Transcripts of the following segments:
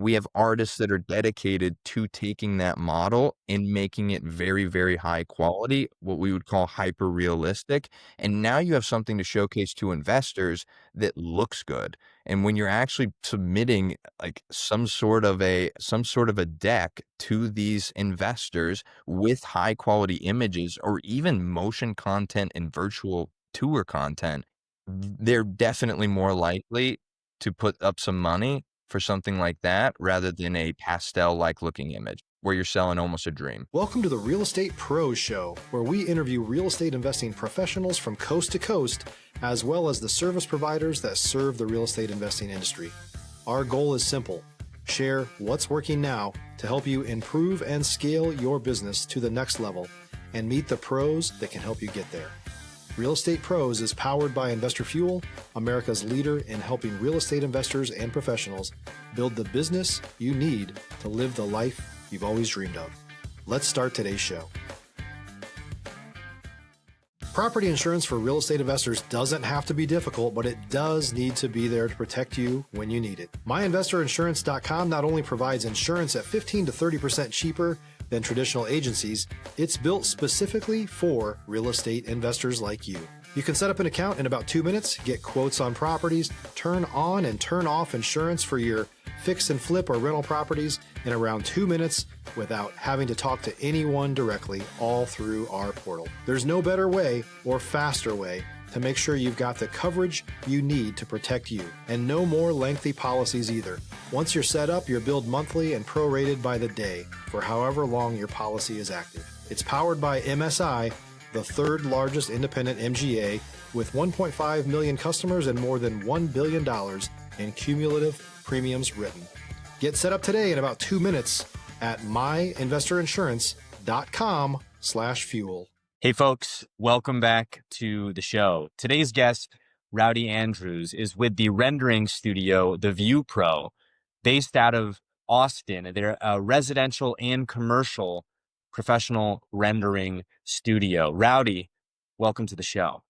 We have artists that are dedicated to taking that model and making it very, very high quality, what we would call hyper realistic. And now you have something to showcase to investors that looks good. And when you're actually submitting like some sort of a deck to these investors with high quality images or even motion content and virtual tour content, they're definitely more likely to put up some money for something like that rather than a pastel-like looking image where you're selling almost a dream. Welcome to the Real Estate Pros Show, where we interview real estate investing professionals from coast to coast, as well as the service providers that serve the real estate investing industry. Our goal is simple: share what's working now to help you improve and scale your business to the next level and meet the pros that can help you get there. Real Estate Pros is powered by Investor Fuel, America's leader in helping real estate investors and professionals build the business you need to live the life you've always dreamed of. Let's start today's show. Property insurance for real estate investors doesn't have to be difficult, but it does need to be there to protect you when you need it. MyInvestorInsurance.com not only provides insurance at 15 to 30% cheaper than traditional agencies, it's built specifically for real estate investors like you. You can set up an account in about 2 minutes, get quotes on properties, turn on and turn off insurance for your fix and flip or rental properties in around 2 minutes without having to talk to anyone directly, all through our portal. There's no better way or faster way to make sure you've got the coverage you need to protect you, and no more lengthy policies either. Once you're set up, you're billed monthly and prorated by the day for however long your policy is active. It's powered by MSI, the third largest independent MGA, with 1.5 million customers and more than $1 billion in cumulative premiums written. Get set up today in about 2 minutes at myinvestorinsurance.com/fuel. Hey folks, welcome back to the show. Today's guest, Rowdy Andrews, is with the rendering studio, The View Pro, based out of Austin. They're a residential and commercial professional rendering studio. Rowdy, welcome to the show.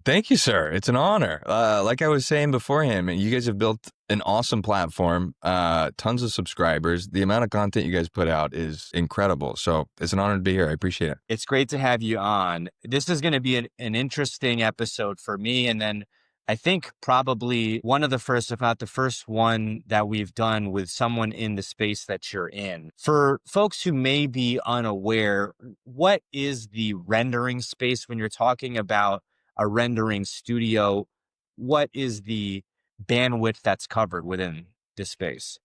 Thank you, sir. It's an honor. Like I was saying beforehand, you guys have built an awesome platform, tons of subscribers. The amount of content you guys put out is incredible. So it's an honor to be here. I appreciate it. It's great to have you on. This is going to be an interesting episode for me. And then I think probably one of the first, if not the first one that we've done with someone in the space that you're in. For folks who may be unaware, what is the rendering space when you're talking about a rendering studio? What is the bandwidth that's covered within this space?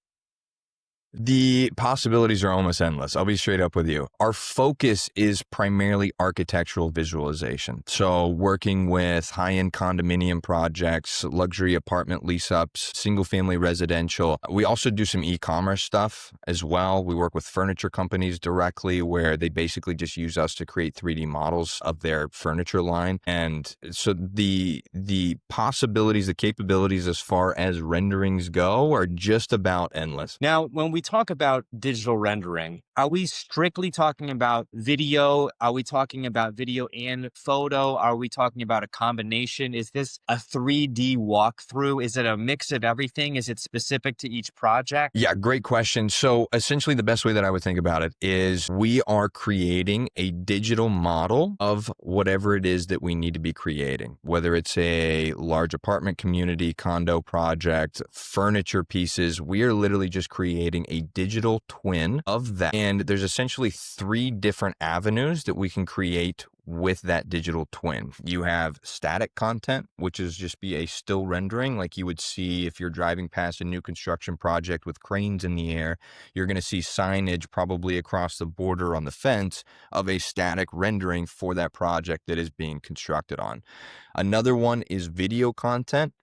The possibilities are almost endless. I'll be straight up with you. Our focus is primarily architectural visualization. So working with high-end condominium projects, luxury apartment lease-ups, single-family residential. We also do some e-commerce stuff as well. We work with furniture companies directly where they basically just use us to create 3D models of their furniture line. And so the possibilities, the capabilities as far as renderings go are just about endless. Now, when we talk about digital rendering, are we strictly talking about video? Are we talking about video and photo? Are we talking about a combination? Is this a 3D walkthrough? Is it a mix of everything? Is it specific to each project? Yeah, great question. So essentially the best way that I would think about it is we are creating a digital model of whatever it is that we need to be creating, whether it's a large apartment community, condo project, furniture pieces. We are literally just creating a digital twin of that. And there's essentially 3 different avenues that we can create with that digital twin. You have static content, which is just be a still rendering like you would see if you're driving past a new construction project with cranes in the air. You're going to see signage probably across the border on the fence of a static rendering for that project that is being constructed on. Another one is video content.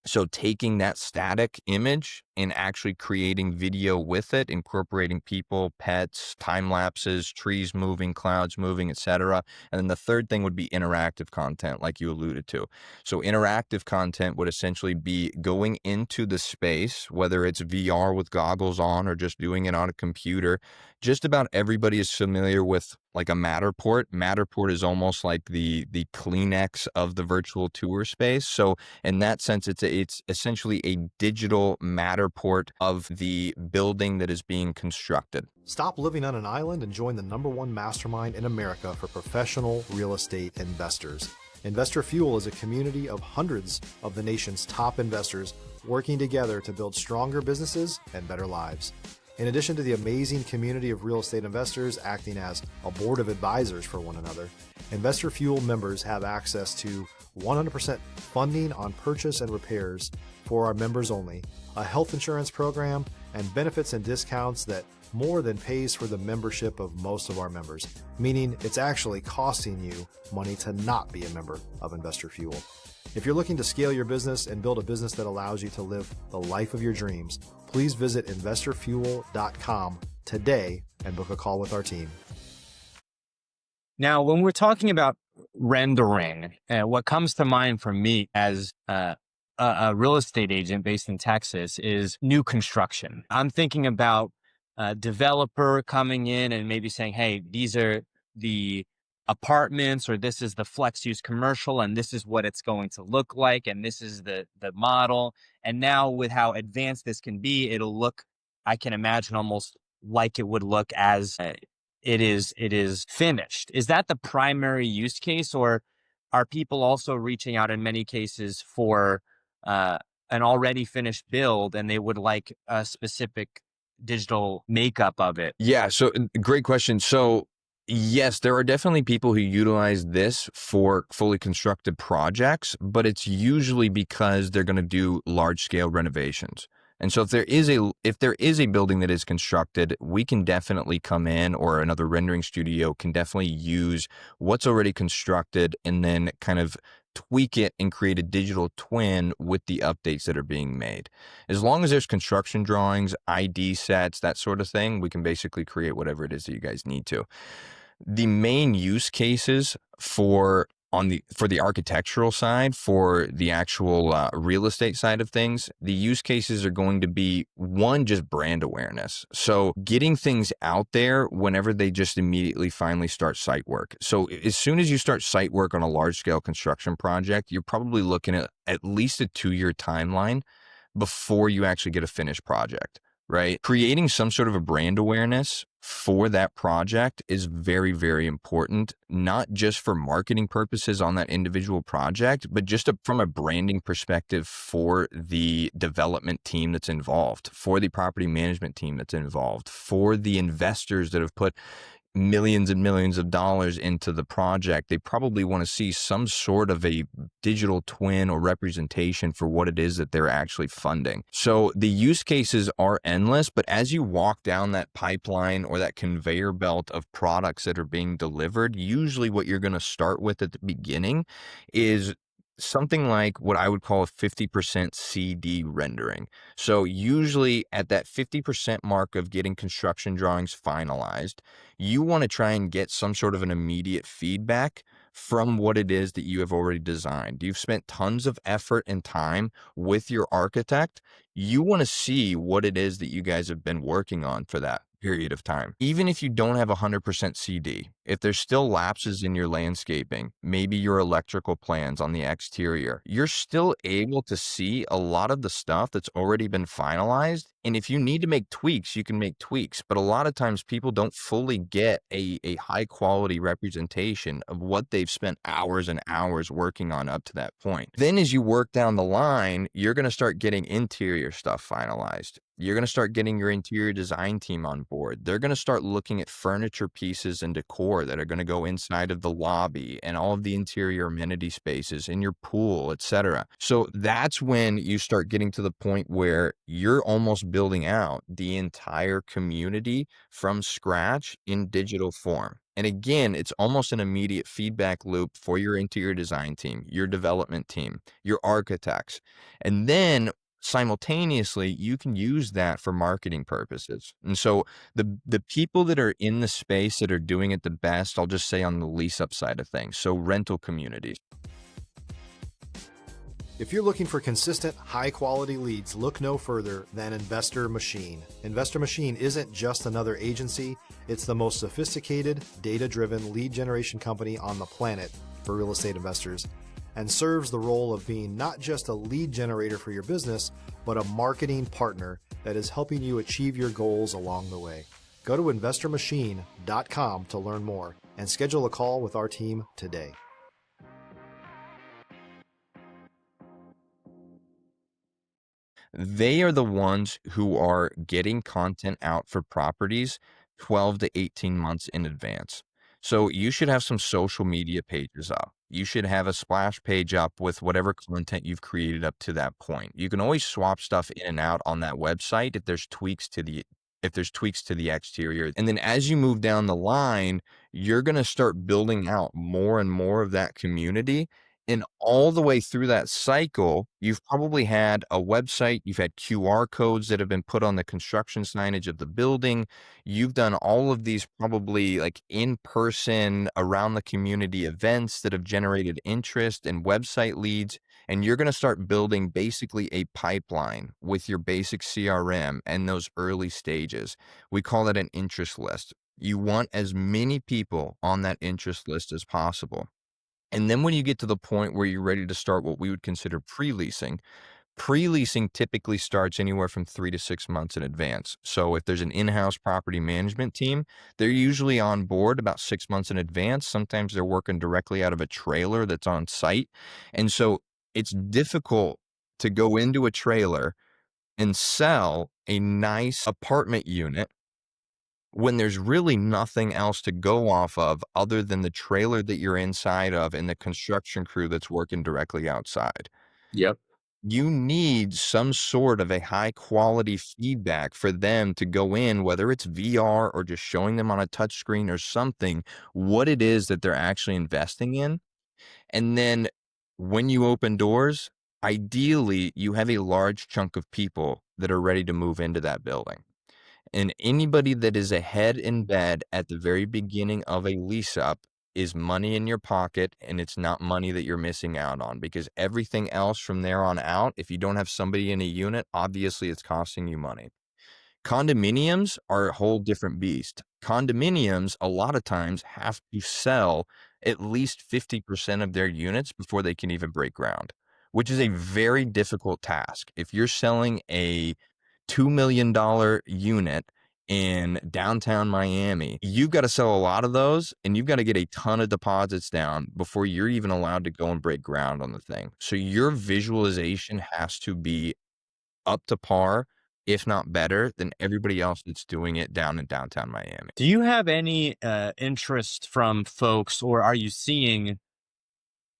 So taking that static image and actually creating video with it, incorporating people, pets, time lapses, trees moving, clouds moving, etc. And then the third thing would be interactive content, like you alluded to. So interactive content would essentially be going into the space, whether it's VR with goggles on or just doing it on a computer. Just about everybody is familiar with like a Matterport. Matterport is almost like the Kleenex of the virtual tour space. So in that sense, it's essentially a digital Matterport Matterport of the building that is being constructed. Stop living on an island and join the #1 mastermind in America for professional real estate investors. Investor Fuel is a community of hundreds of the nation's top investors working together to build stronger businesses and better lives. In addition to the amazing community of real estate investors acting as a board of advisors for one another, Investor Fuel members have access to 100% funding on purchase and repairs for our members only, a health insurance program, and benefits and discounts that more than pays for the membership of most of our members, meaning it's actually costing you money to not be a member of Investor Fuel. If you're looking to scale your business and build a business that allows you to live the life of your dreams, please visit investorfuel.com today and book a call with our team. Now, when we're talking about rendering, what comes to mind for me as a real estate agent based in Texas is new construction. I'm thinking about a developer coming in and maybe saying, hey, these are the apartments, or this is the flex use commercial, and this is what it's going to look like, and this is the model. And now with how advanced this can be, it'll look, I can imagine, almost like it would look as it is finished. Is that the primary use case, or are people also reaching out in many cases for an already finished build and they would like a specific digital makeup of it? Yeah, so great question. So yes, there are definitely people who utilize this for fully constructed projects, but it's usually because they're going to do large scale renovations. And so if there is a building that is constructed, we can definitely come in, or another rendering studio can definitely use what's already constructed and then kind of tweak it and create a digital twin with the updates that are being made. As long as there's construction drawings, ID sets, that sort of thing, we can basically create whatever it is that you guys need to. The main use cases for the architectural side, for the actual real estate side of things, the use cases are going to be, one, just brand awareness. So getting things out there whenever they just immediately finally start site work. So as soon as you start site work on a large scale construction project, you're probably looking at least a 2-year timeline before you actually get a finished project, right? Creating some sort of a brand awareness for that project is very, very important, not just for marketing purposes on that individual project, but just from a branding perspective for the development team that's involved, for the property management team that's involved, for the investors that have put millions and millions of dollars into the project. They probably want to see some sort of a digital twin or representation for what it is that they're actually funding. So the use cases are endless, but as you walk down that pipeline or that conveyor belt of products that are being delivered, usually what you're going to start with at the beginning is something like what I would call a 50% CD rendering. So usually at that 50% mark of getting construction drawings finalized, you want to try and get some sort of an immediate feedback from what it is that you have already designed. You've spent tons of effort and time with your architect. You want to see what it is that you guys have been working on for that period of time. Even if you don't have 100% CD, if there's still lapses in your landscaping, maybe your electrical plans on the exterior, you're still able to see a lot of the stuff that's already been finalized. And if you need to make tweaks, you can make tweaks. But a lot of times people don't fully get a high quality representation of what they've spent hours and hours working on up to that point. Then as you work down the line, you're going to start getting interior stuff finalized. You're going to start getting your interior design team on board. They're going to start looking at furniture pieces and decor that are going to go inside of the lobby and all of the interior amenity spaces in your pool, etc. So that's when you start getting to the point where you're almost building out the entire community from scratch in digital form. And again, it's almost an immediate feedback loop for your interior design team, your development team, your architects. And then simultaneously, you can use that for marketing purposes. And so the people that are in the space that are doing it the best, I'll just say on the lease up side of things, so rental communities. If you're looking for consistent, high-quality leads, look no further than Investor Machine. Investor Machine isn't just another agency. It's the most sophisticated, data-driven lead generation company on the planet for real estate investors. and serves the role of being not just a lead generator for your business, but a marketing partner that is helping you achieve your goals along the way. Go to investormachine.com to learn more and schedule a call with our team today. They are the ones who are getting content out for properties 12 to 18 months in advance. So you should have some social media pages up. You should have a splash page up with whatever content you've created up to that point. You can always swap stuff in and out on that website if there's tweaks to the exterior. And then as you move down the line, you're going to start building out more and more of that community. And all the way through that cycle, you've probably had a website, you've had QR codes that have been put on the construction signage of the building. You've done all of these probably like in-person around the community events that have generated interest and website leads. And you're going to start building basically a pipeline with your basic CRM and those early stages. We call that an interest list. You want as many people on that interest list as possible. And then when you get to the point where you're ready to start what we would consider pre-leasing, pre-leasing typically starts anywhere from 3 to 6 months in advance. So if there's an in-house property management team, they're usually on board about 6 months in advance. Sometimes they're working directly out of a trailer that's on site. And so it's difficult to go into a trailer and sell a nice apartment unit when there's really nothing else to go off of other than the trailer that you're inside of and the construction crew that's working directly outside. Yep. You need some sort of a high quality feedback for them to go in, whether it's VR or just showing them on a touch screen or something, what it is that they're actually investing in. And then when you open doors, ideally you have a large chunk of people that are ready to move into that building. And anybody that is ahead in bed at the very beginning of a lease up is money in your pocket, and it's not money that you're missing out on, because everything else from there on out, if you don't have somebody in a unit, obviously it's costing you money. Condominiums are a whole different beast. Condominiums, a lot of times, have to sell at least 50% of their units before they can even break ground, which is a very difficult task. If you're selling a $2 million unit in downtown Miami, you've got to sell a lot of those, and you've got to get a ton of deposits down before you're even allowed to go and break ground on the thing. So your visualization has to be up to par, if not better, than everybody else that's doing it down in downtown Miami. Do you have any interest from folks, or are you seeing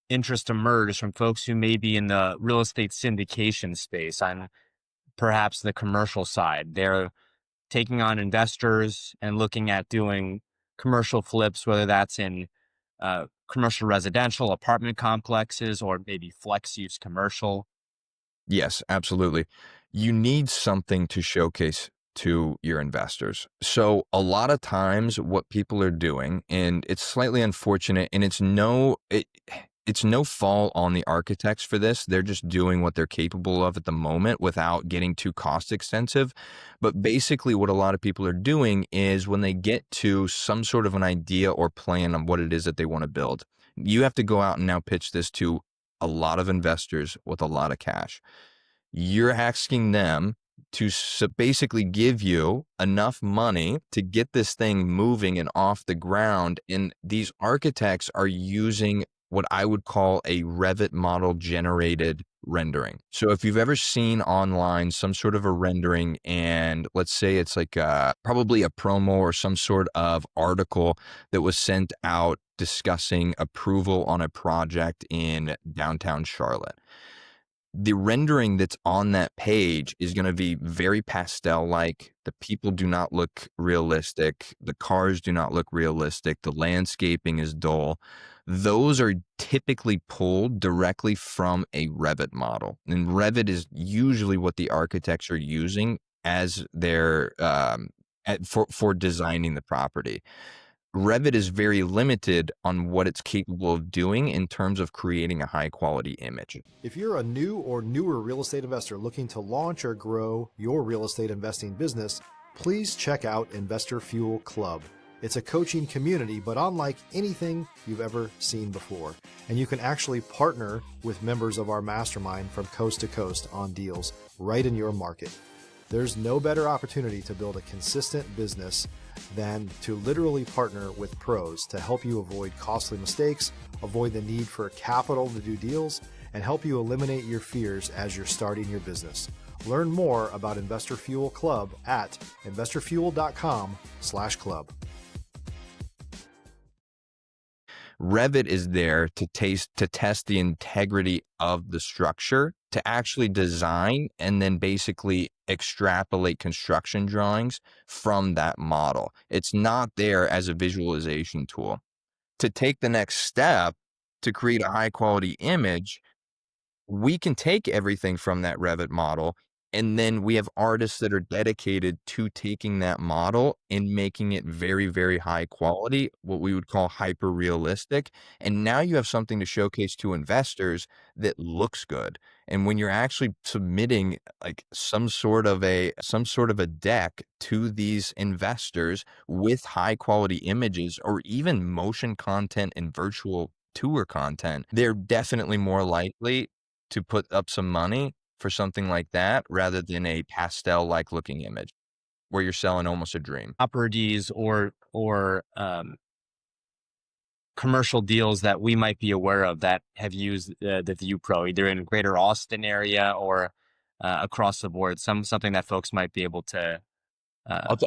interest emerge from folks who may be in the real estate syndication space on perhaps the commercial side? They're taking on investors and looking at doing commercial flips, whether that's in commercial residential apartment complexes or maybe flex use commercial. Yes, absolutely. You need something to showcase to your investors. So a lot of times what people are doing, and it's slightly unfortunate, and it's no fault on the architects for this. They're just doing what they're capable of at the moment without getting too cost extensive. But basically what a lot of people are doing is when they get to some sort of an idea or plan on what it is that they want to build, you have to go out and now pitch this to a lot of investors with a lot of cash. You're asking them to basically give you enough money to get this thing moving and off the ground. And these architects are using what I would call a Revit model generated rendering. So if you've ever seen online some sort of a rendering, and let's say it's like probably a promo or some sort of article that was sent out discussing approval on a project in downtown Charlotte, the rendering that's on that page is going to be very pastel-like. The people do not look realistic. The cars do not look realistic. The landscaping is dull. Those are typically pulled directly from a Revit model. And Revit is usually what the architects are using as their for designing the property. Revit is very limited on what it's capable of doing in terms of creating a high quality image. If you're a new or newer real estate investor looking to launch or grow your real estate investing business, please check out Investor Fuel Club. It's a coaching community, but unlike anything you've ever seen before. And you can actually partner with members of our mastermind from coast to coast on deals right in your market. There's no better opportunity to build a consistent business than to literally partner with pros to help you avoid costly mistakes, avoid the need for capital to do deals, and help you eliminate your fears as you're starting your business. Learn more about Investor Fuel Club at investorfuel.com/club. Revit is there to test the integrity of the structure, to actually design and then basically extrapolate construction drawings from that model. It's not there as a visualization tool. To take the next step to create a high quality image, we can take everything from that Revit model, and then we have artists that are dedicated to taking that model and making it very, very high quality, what we would call hyper realistic. And now you have something to showcase to investors that looks good. And when you're actually submitting like some sort of a deck to these investors with high quality images or even motion content and virtual tour content, they're definitely more likely to put up some money for something like that rather than a pastel-like looking image where you're selling almost a dream. Properties or commercial deals that we might be aware of that have used the View Pro, either in Greater Austin area or across the board, something that folks might be able to I'll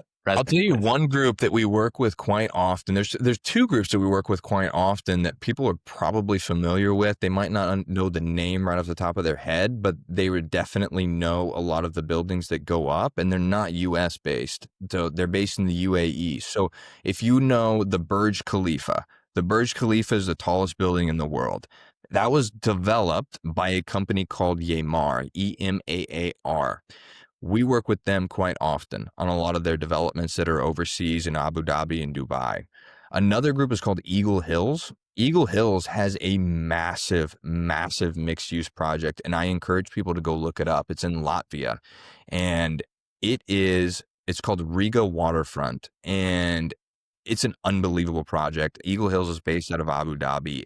tell you one group that we work with quite often. There's two groups that we work with quite often that people are probably familiar with. They might not know the name right off the top of their head, but they would definitely know a lot of the buildings that go up, and they're not US based. So they're based in the UAE. So if you know the Burj Khalifa is the tallest building in the world. That was developed by a company called Yemaar, EMAAR. We work with them quite often on a lot of their developments that are overseas in Abu Dhabi and Dubai. Another group is called Eagle Hills. Eagle Hills has a massive, massive mixed use project, and I encourage people to go look it up. It's in Latvia, and it's called Riga Waterfront, and it's an unbelievable project. Eagle Hills is based out of Abu Dhabi.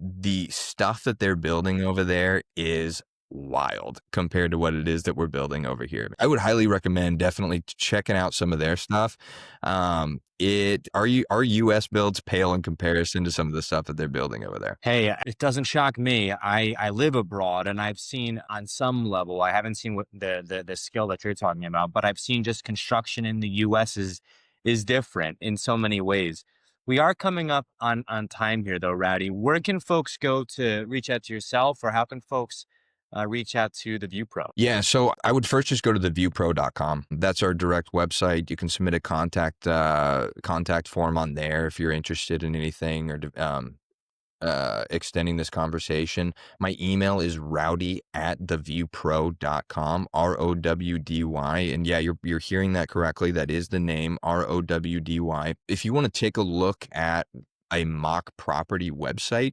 The stuff that they're building over there is wild compared to what it is that we're building over here. I would highly recommend definitely checking out some of their stuff. Our US builds pale in comparison to some of the stuff that they're building over there. Hey, it doesn't shock me. I live abroad, and I've seen on some level, I haven't seen what the skill that you're talking about, but I've seen just construction in the US is different in so many ways. We are coming up on time here though, Rowdy. Where can folks go to reach out to yourself, or how can folks reach out to the View Pro? Yeah, so I would first just go to theviewpro.com. That's our direct website. You can submit a contact form on there if you're interested in anything or extending this conversation. My email is rowdy@theviewpro.com, ROWDY. And yeah, you're hearing that correctly. That is the name, ROWDY. If you want to take a look at a mock property website,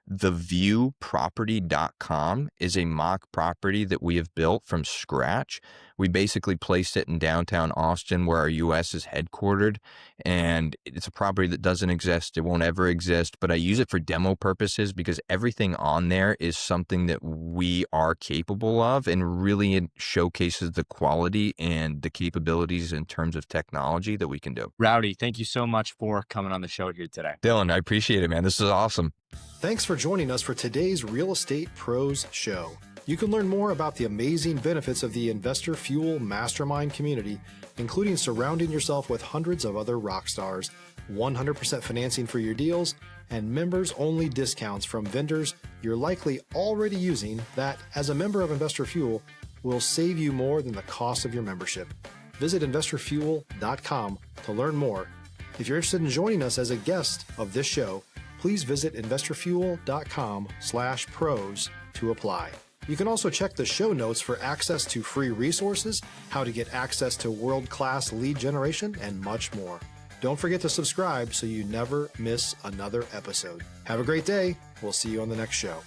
theviewproperty.com is a mock property that we have built from scratch. We basically placed it in downtown Austin where our US is headquartered, and it's a property that doesn't exist. It won't ever exist, but I use it for demo purposes because everything on there is something that we are capable of, and really it showcases the quality and the capabilities in terms of technology that we can do. Rowdy, thank you so much for coming on the show here today. Dylan, I appreciate it, man. This is awesome. Thanks for joining us for today's Real Estate Pros Show. You can learn more about the amazing benefits of the Investor Fuel Mastermind community, including surrounding yourself with hundreds of other rock stars, 100% financing for your deals, and members-only discounts from vendors you're likely already using that, as a member of Investor Fuel, will save you more than the cost of your membership. Visit investorfuel.com to learn more. If you're interested in joining us as a guest of this show, please visit investorfuel.com/pros to apply. You can also check the show notes for access to free resources, how to get access to world-class lead generation, and much more. Don't forget to subscribe so you never miss another episode. Have a great day. We'll see you on the next show.